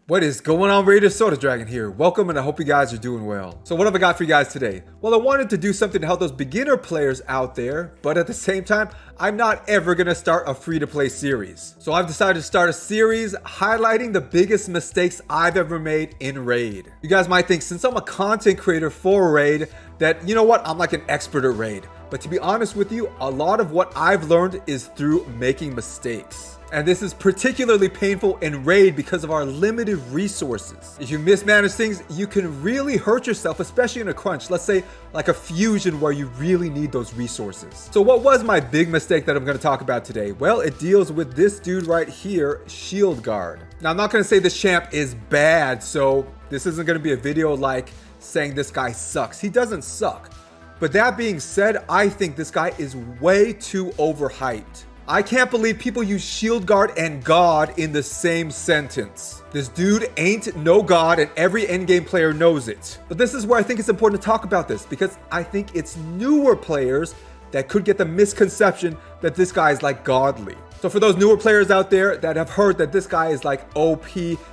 What is going on, Raider Soda Dragon here? Welcome, and I hope you guys are doing well. So what have I got for you guys today? Well, I wanted to do something to help those beginner players out there, but at the same time, I'm not ever gonna start a free-to-play series. So I've decided to start a series highlighting the biggest mistakes I've ever made in Raid. You guys might think, since I'm a content creator for Raid, that, you know what, I'm like an expert at Raid. But to be honest with you, a lot of what I've learned is through making mistakes. And this is particularly painful in Raid because of our limited resources. If you mismanage things, you can really hurt yourself, especially in a crunch. Let's say like a fusion where you really need those resources. So what was my big mistake that I'm going to talk about today? Well, it deals with this dude right here, SHIELDGUARD. Now, I'm not going to say this champ is bad, so this isn't going to be a video like saying this guy sucks. He doesn't suck. But that being said, I think this guy is way too overhyped. I can't believe people use SHIELDGUARD and God in the same sentence. This dude ain't no god, and every endgame player knows it. But this is where I think it's important to talk about this, because I think it's newer players that could get the misconception that this guy is like godly. So for those newer players out there that have heard that this guy is like OP,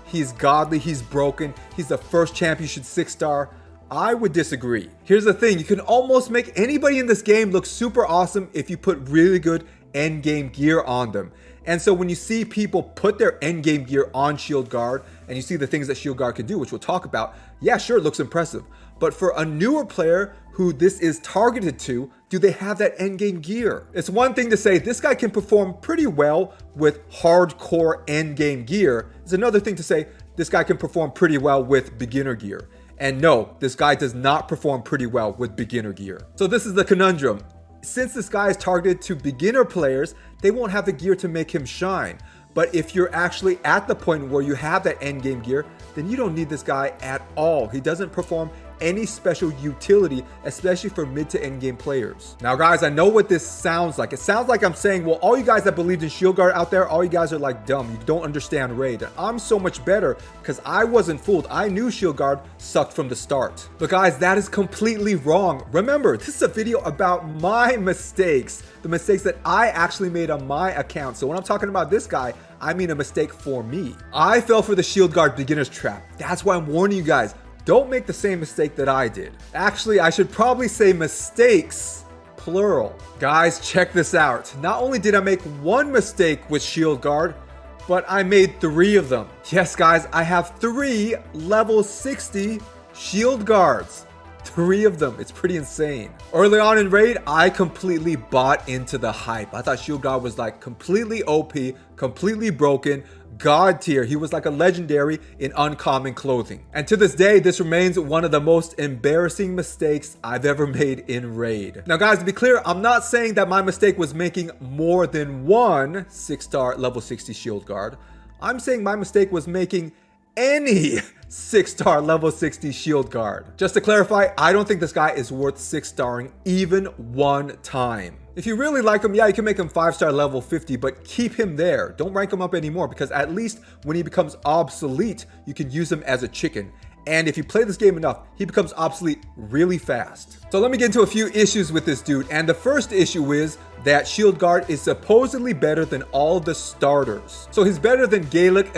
he's godly, he's broken, he's the first champ you should 6-star, I would disagree. Here's the thing, you can almost make anybody in this game look super awesome if you put really good endgame gear on them. And so when you see people put their endgame gear on SHIELDGUARD and you see the things that SHIELDGUARD can do, which we'll talk about, yeah, sure, it looks impressive. But for a newer player who this is targeted to, do they have that endgame gear? It's one thing to say this guy can perform pretty well with hardcore endgame gear. It's another thing to say this guy can perform pretty well with beginner gear. And no, this guy does not perform pretty well with beginner gear. So this is the conundrum. Since this guy is targeted to beginner players, they won't have the gear to make him shine. But if you're actually at the point where you have that endgame gear, then you don't need this guy at all. He doesn't perform any special utility, especially for mid to end game players. Now guys, I know what this sounds like. It sounds like I'm saying, well, all you guys that believed in SHIELDGUARD out there, all you guys are like dumb. You don't understand Raid. And I'm so much better because I wasn't fooled. I knew SHIELDGUARD sucked from the start. But guys, that is completely wrong. Remember, this is a video about my mistakes, the mistakes that I actually made on my account. So when I'm talking about this guy, I mean a mistake for me. I fell for the SHIELDGUARD beginner's trap. That's why I'm warning you guys. Don't make the same mistake that I did. Actually, I should probably say mistakes, plural. Guys, check this out. Not only did I make one mistake with SHIELDGUARD, but I made 3 of them. Yes, guys, I have 3 level 60 SHIELDGUARDs. 3 of them. It's pretty insane. Early on in Raid, I completely bought into the hype. I thought SHIELDGUARD was like completely OP, completely broken, God tier. He was like a legendary in uncommon clothing. And to this day, this remains one of the most embarrassing mistakes I've ever made in Raid. Now guys, to be clear, I'm not saying that my mistake was making more than one 6-star level 60 SHIELDGUARD. I'm saying my mistake was making any 6-star level 60 SHIELDGUARD. Just to clarify, I don't think this guy is worth 6-starring even one time. If you really like him, yeah, you can make him 5-star level 50, but keep him there. Don't rank him up anymore, because at least when he becomes obsolete, you can use him as a chicken. And if you play this game enough, he becomes obsolete really fast. So let me get into a few issues with this dude. And the first issue is that SHIELDGUARD is supposedly better than all the starters. So he's better than Gayla,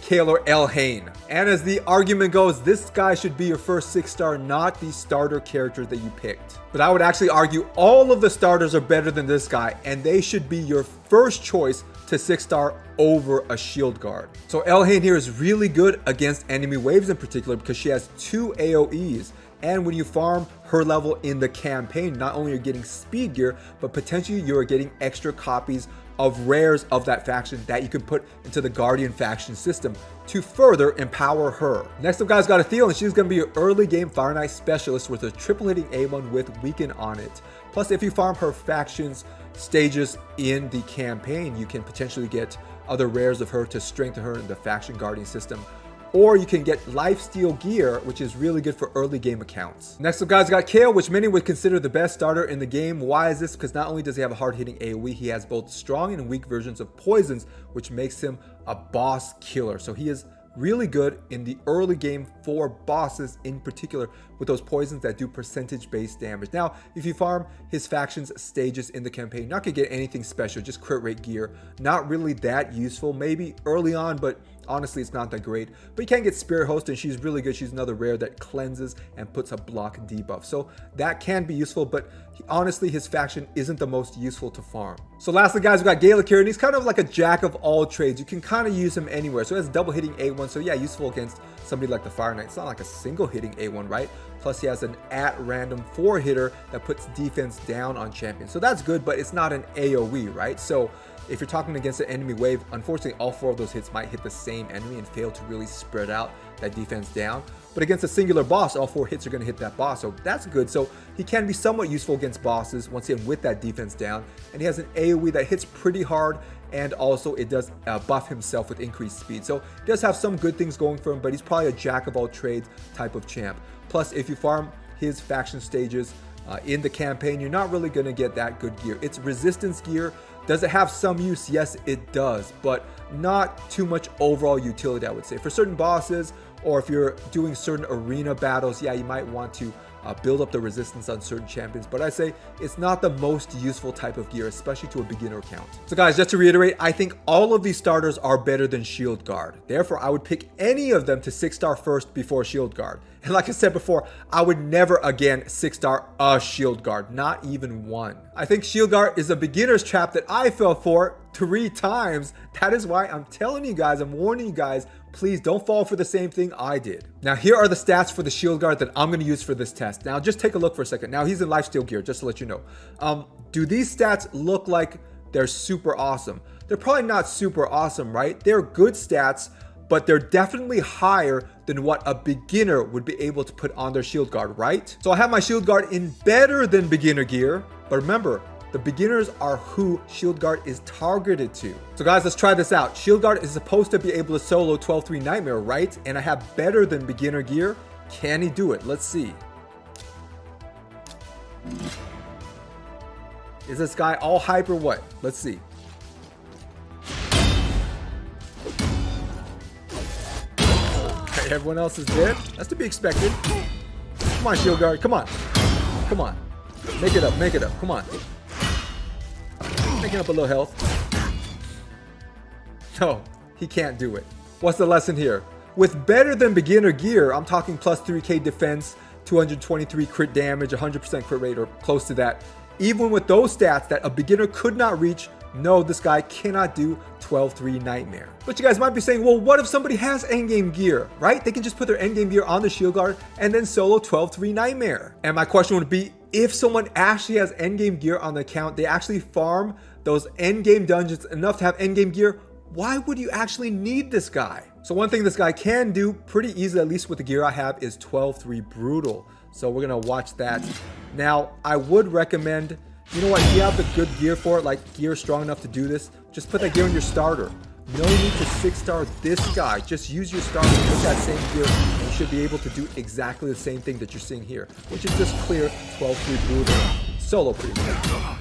Kayle, or Elhane. And as the argument goes, this guy should be your first 6-star, not the starter character that you picked. But I would actually argue all of the starters are better than this guy, and they should be your first choice to 6-star over a SHIELDGUARD. So Elhane here is really good against enemy waves in particular because she has 2 AoEs. And when you farm her level in the campaign, not only are you getting speed gear, but potentially you're getting extra copies of rares of that faction that you can put into the Guardian faction system to further empower her. Next up, guys, got Kayle, and she's going to be your early game Fire Knight specialist with a triple hitting A1 with Weaken on it. Plus, if you farm her factions stages in the campaign, you can potentially get other rares of her to strengthen her in the faction Guardian system. Or you can get lifesteal gear, which is really good for early game accounts. Next up, guys, got Kayle, which many would consider the best starter in the game. Why is this? Because not only does he have a hard-hitting AoE, he has both strong and weak versions of poisons, which makes him a boss killer. So he is really good in the early game for bosses, in particular with those poisons that do percentage-based damage. Now, if you farm his factions stages in the campaign, you're not gonna get anything special, just crit rate gear. Not really that useful, maybe early on, but honestly, it's not that great. But you can get Spirit Host, and she's really good. She's another rare that cleanses and puts a block debuff. So that can be useful, but honestly, his faction isn't the most useful to farm. So lastly, guys, we got Gayla here, and he's kind of like a jack of all trades. You can kind of use him anywhere. So he has double hitting A1. So yeah, useful against somebody like the Fire Knight. It's not like a single hitting A1, right? Plus he has an at random 4-hitter that puts defense down on champions. So that's good, but it's not an AoE, right? So if you're talking against an enemy wave, unfortunately all 4 of those hits might hit the same enemy and fail to really spread out that defense down. But against a singular boss, all 4 hits are going to hit that boss, so that's good. So he can be somewhat useful against bosses, once again with that defense down. And he has an AoE that hits pretty hard, and also it does buff himself with increased speed. So he does have some good things going for him, but he's probably a jack of all trades type of champ. Plus, if you farm his faction stages in the campaign, you're not really going to get that good gear. It's resistance gear. Does it have some use? Yes, it does, but not too much overall utility, I would say. For certain bosses, or if you're doing certain arena battles, yeah, you might want to build up the resistance on certain champions, but I say it's not the most useful type of gear, especially to a beginner account. So guys, just to reiterate, I think all of these starters are better than Shield Guard. Therefore, I would pick any of them to 6-star first before Shield Guard. And like I said before, I would never again 6-star a Shield Guard, not even one. I think Shield Guard is a beginner's trap that I fell for 3 times. That is why I'm telling you guys, I'm warning you guys, please don't fall for the same thing I did. Now here are the stats for the Shield Guard that I'm going to use for this test. Now just take a look for a second. Now he's in lifesteal gear, just to let you know. Do these stats look like they're super awesome? They're probably not super awesome, right? They're good stats, but they're definitely higher than what a beginner would be able to put on their Shield Guard, right? So I have my Shield Guard in better than beginner gear, but remember, the beginners are who Shield Guard is targeted to. So guys, let's try this out. Shield Guard is supposed to be able to solo 12-3 Nightmare, right? And I have better than beginner gear. Can he do it? Let's see. Is this guy all hype or what? Let's see. Okay, everyone else is dead. That's to be expected. Come on, Shield Guard. Come on. Come on. Make it up. Make it up. Come on. Making up a little health. No, he can't do it. What's the lesson here? With better than beginner gear, I'm talking plus 3k defense, 223 crit damage, 100% crit rate, or close to that. Even with those stats that a beginner could not reach, no, this guy cannot do 12-3 Nightmare. But you guys might be saying, well, what if somebody has endgame gear, right? They can just put their endgame gear on the Shield Guard and then solo 12-3 Nightmare. And my question would be, if someone actually has endgame gear on the account, they actually farm those endgame dungeons enough to have endgame gear, why would you actually need this guy? So one thing this guy can do pretty easily, at least with the gear I have, is 12-3 Brutal. So we're gonna watch that. Now, I would recommend, you know what, if you have the good gear for it, like gear strong enough to do this, just put that gear in your starter. No need to 6-star this guy. Just use your starter with that same gear, and you should be able to do exactly the same thing that you're seeing here, which is just clear 12-3 Brutal. Solo pretty much.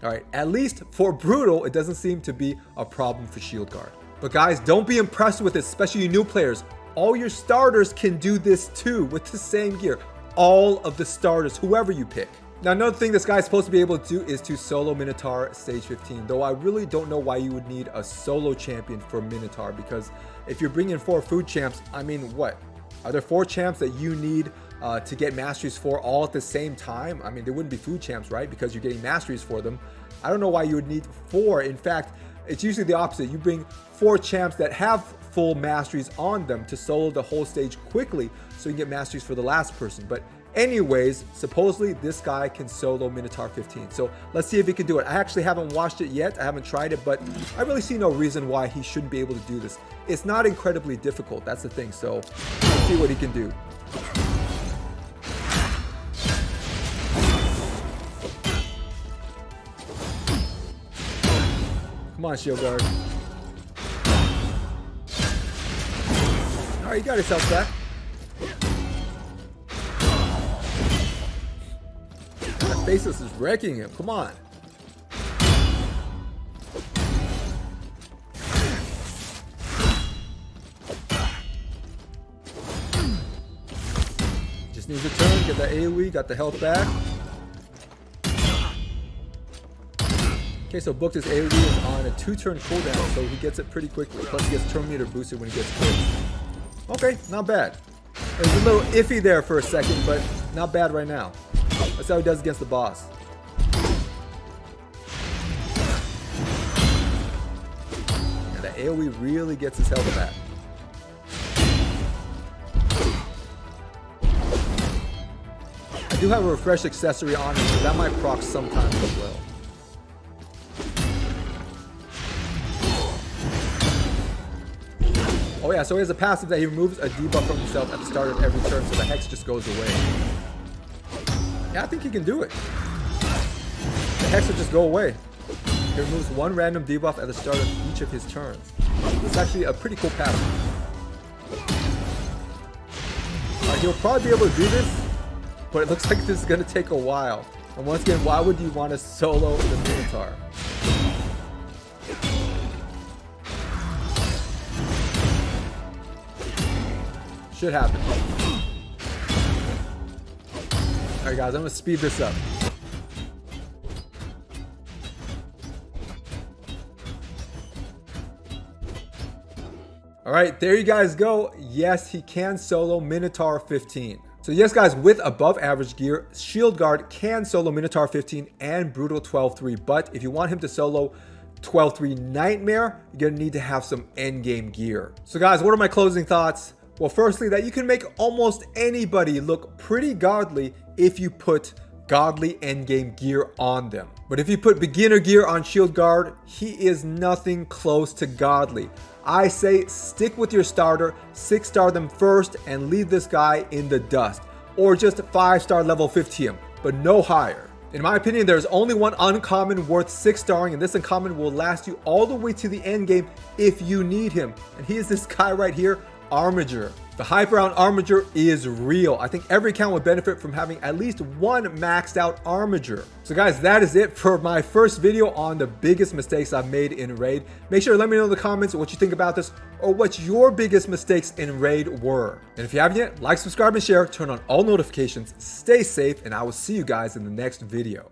Alright, at least for Brutal, it doesn't seem to be a problem for Shield Guard. But guys, don't be impressed with this, especially you new players. All your starters can do this too with the same gear. All of the starters, whoever you pick. Now, another thing this guy's supposed to be able to do is to solo Minotaur stage 15, though I really don't know why you would need a solo champion for Minotaur, because if you're bringing 4 food champs, I mean, what? Are there 4 champs that you need to get masteries for all at the same time? I mean, they wouldn't be food champs, right? Because you're getting masteries for them. I don't know why you would need 4. In fact, it's usually the opposite. You bring 4 champs that have full masteries on them to solo the whole stage quickly so you can get masteries for the last person. But anyways, supposedly this guy can solo Minotaur 15. So let's see if he can do it. I actually haven't watched it yet. I haven't tried it, but I really see no reason why he shouldn't be able to do this. It's not incredibly difficult. That's the thing. So let's see what he can do. Come on, Shield Guard. Alright, you got yourself back. That Faceless is wrecking him. Come on. Just needs a turn, get that AoE, got the health back. Okay, so Booked his AoE is on a 2-turn cooldown, so he gets it pretty quickly. Plus he gets turn meter boosted when he gets killed. Okay, not bad. It was a little iffy there for a second, but not bad right now. That's how he does against the boss. And the AoE really gets his health back. I do have a refresh accessory on him, so that might proc sometimes as well. Oh yeah, so he has a passive that he removes a debuff from himself at the start of every turn, so the hex just goes away. Yeah, I think he can do it. The hex will just go away. He removes one random debuff at the start of each of his turns. It's actually a pretty cool passive. He'll probably be able to do this, but it looks like this is going to take a while. And once again, why would you want to solo the Minotaur? Should happen. Alright guys, I'm going to speed this up. Alright, there you guys go. Yes, he can solo Minotaur 15. So yes guys, with above average gear, SHIELDGUARD can solo Minotaur 15 and Brutal 12-3, but if you want him to solo 12-3 Nightmare, you're going to need to have some endgame gear. So guys, what are my closing thoughts? Well, firstly, that you can make almost anybody look pretty godly if you put godly endgame gear on them. But if you put beginner gear on SHIELDGUARD, he is nothing close to godly. I say stick with your starter, 6-star them first, and leave this guy in the dust. Or just 5-star level 50 him, but no higher. In my opinion, there's only one uncommon worth 6-starring, and this uncommon will last you all the way to the end game if you need him. And he is this guy right here, Armiger. The hype around Armiger is real. I think every account would benefit from having at least one maxed out Armiger. So guys, that is it for my first video on the biggest mistakes I've made in Raid. Make sure to let me know in the comments what you think about this or what your biggest mistakes in Raid were. And if you haven't yet, like, subscribe, and share, turn on all notifications, stay safe, and I will see you guys in the next video.